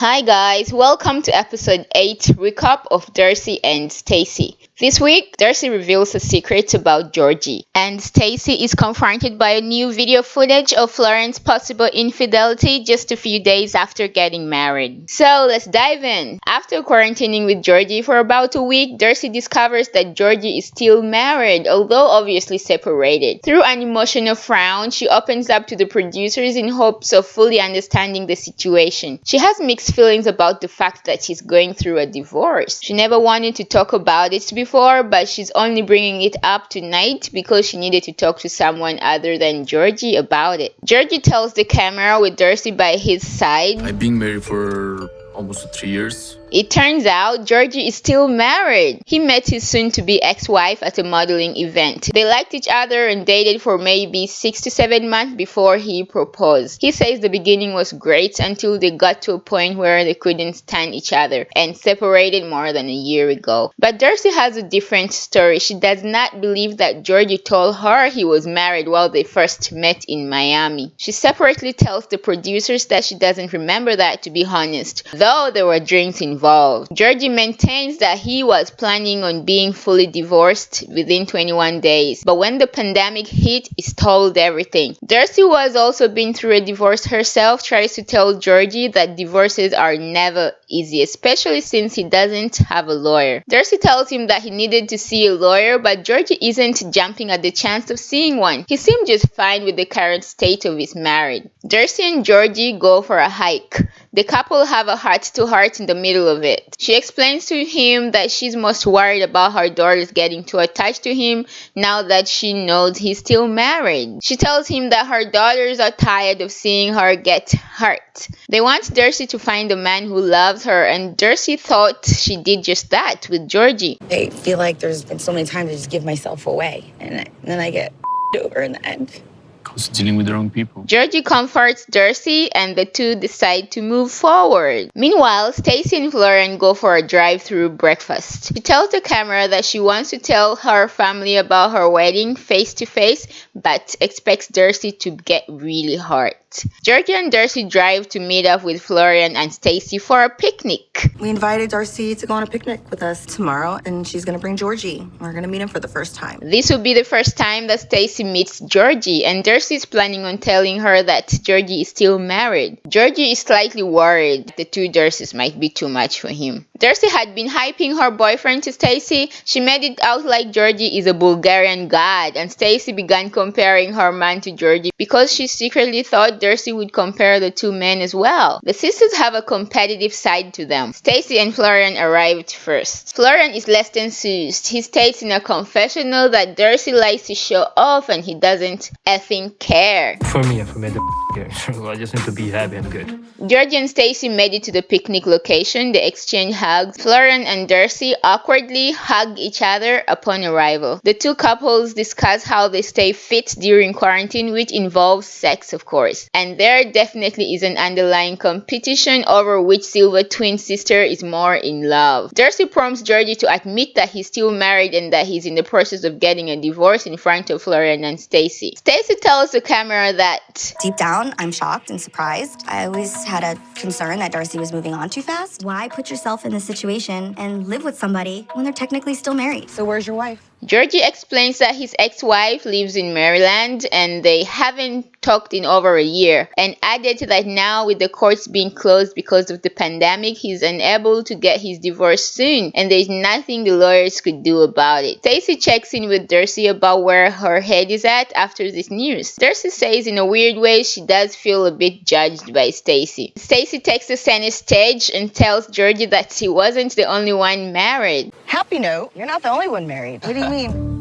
Hi guys, welcome to episode 8 recap of Darcey and Stacey. This week, Darcey reveals a secret about Georgi, and Stacey is confronted by a new video footage of Florian's possible infidelity just a few days after getting married. So let's dive in. After quarantining with Georgi for about a week, Darcey discovers that Georgi is still married, although obviously separated. Through an emotional frown, she opens up to the producers in hopes of fully understanding the situation. She has mixed feelings about the fact that she's going through a divorce. She never wanted to talk about it before, but she's only bringing it up tonight because she needed to talk to someone other than Georgi about it. Georgi tells the camera with Darcey by his side. I've been married for almost 3 years. It turns out Georgi is still married. He met his soon-to-be ex-wife at a modeling event. They liked each other and dated for maybe 6 to 7 months before he proposed. He says the beginning was great until they got to a point where they couldn't stand each other and separated more than a year ago. But Darcey has a different story. She does not believe that Georgi told her he was married while they first met in Miami. She separately tells the producers that she doesn't remember that, to be honest, though there were drinks involved. Georgi maintains that he was planning on being fully divorced within 21 days, but when the pandemic hit, it stalled everything. Darcey, who has also been through a divorce herself, tries to tell Georgi that divorces are never easy, especially since he doesn't have a lawyer. Darcey tells him that he needed to see a lawyer, but Georgi isn't jumping at the chance of seeing one. He seemed just fine with the current state of his marriage. Darcey and Georgi go for a hike. The couple have a heart-to-heart in the middle of it. She explains to him that she's most worried about her daughters getting too attached to him now that she knows he's still married. She tells him that her daughters are tired of seeing her get hurt. They want Darcey to find a man who loves her, and Darcey thought she did just that with Georgi. I feel like there's been so many times I just give myself away, and then I get over in the end. Because dealing with the wrong people. Georgi comforts Darcey and the two decide to move forward. Meanwhile, Stacey and Florian go for a drive-through breakfast. She tells the camera that she wants to tell her family about her wedding face to face, but expects Darcey to get really hurt. Georgi and Darcey drive to meet up with Florian and Stacey for a picnic. We invited Darcey to go on a picnic with us tomorrow, and she's gonna bring Georgi. We're gonna meet him for the first time. This will be the first time that Stacey meets Georgi, and Darcey is planning on telling her that Georgi is still married. Georgi is slightly worried the two Darceys might be too much for him. Darcey had been hyping her boyfriend to Stacey. She made it out like Georgi is a Bulgarian god, and Stacey began comparing her man to Georgi because she secretly thought Darcey would compare the two men as well. The sisters have a competitive side to them. Stacey and Florian arrived first. Florian is less enthused. He states in a confessional that Darcey likes to show off and he doesn't effing care. For me, I just need to be happy and good. Georgi and Stacey made it to the picnic location. They exchange hugs. Florian and Darcey awkwardly hug each other upon arrival. The two couples discuss how they stay fit during quarantine, which involves sex, of course. And there definitely is an underlying competition over which silver twin sister is more in love. Darcey prompts Georgi to admit that he's still married and that he's in the process of getting a divorce in front of Florian and Stacey. Stacey tells the camera that deep down, I'm shocked and surprised. I always had a concern that Darcey was moving on too fast. Why put yourself in this situation and live with somebody when they're technically still married? So where's your wife? Georgi explains that his ex-wife lives in Maryland and they haven't talked in over a year, and added that now with the courts being closed because of the pandemic, he's unable to get his divorce soon and there's nothing the lawyers could do about it. Stacey checks in with Darcey about where her head is at after this news. Darcey says in a weird way she does feel a bit judged by Stacey. Stacey takes the center stage and tells Georgi that she wasn't the only one married. Happy note, you're not the only one married. What do you mean?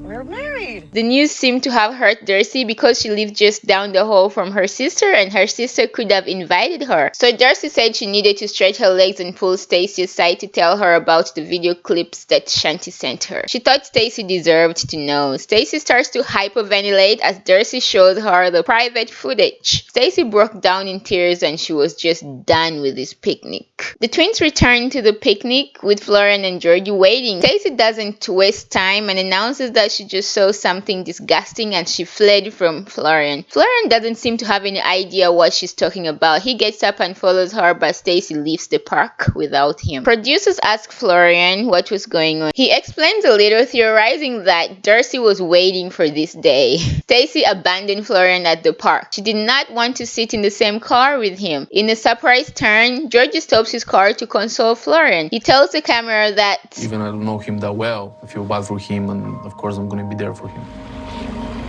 We're married. The news seemed to have hurt Darcey because she lived just down the hall from her sister and her sister could have invited her. So Darcey said she needed to stretch her legs and pull Stacey aside to tell her about the video clips that Shanti sent her. She thought Stacey deserved to know. Stacey starts to hyperventilate as Darcey shows her the private footage. Stacey broke down in tears and she was just done with this picnic. The twins return to the picnic with Florian and Georgi waiting. Stacey doesn't waste time and announces that she she just saw something disgusting and she fled from Florian. Florian doesn't seem to have any idea what she's talking about. He gets up and follows her, but Stacey leaves the park without him. Producers ask Florian what was going on. He explains a little, theorizing that Darcey was waiting for this day. Stacey abandoned Florian at the park. She did not want to sit in the same car with him. In a surprise turn, Georgi stops his car to console Florian. He tells the camera that Even I don't know him that well, I feel bad for him, and of course I'm gonna be there for him.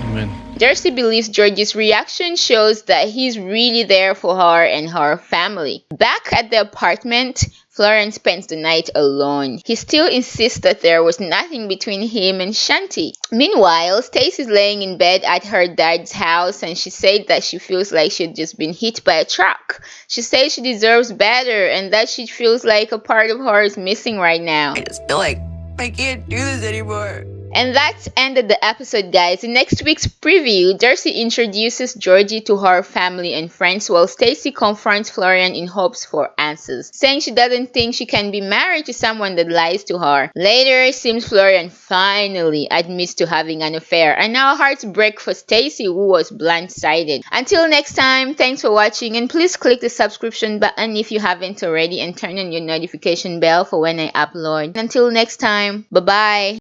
Amen. Darcey believes Georgi's reaction shows that he's really there for her and her family. Back at the apartment, Florian spends the night alone. He still insists that there was nothing between him and Shanti. Meanwhile, Stacey's laying in bed at her dad's house and she said that she feels like she'd just been hit by a truck. She says she deserves better and that she feels like a part of her is missing right now. I just feel like I can't do this anymore. And that's ended the episode, guys. In next week's preview, Darcey introduces Georgi to her family and friends while Stacey confronts Florian in hopes for answers, saying she doesn't think she can be married to someone that lies to her. Later, it seems Florian finally admits to having an affair, and now hearts break for Stacey, who was blindsided. Until next time, thanks for watching, and please click the subscription button if you haven't already and turn on your notification bell for when I upload. Until next time, bye-bye.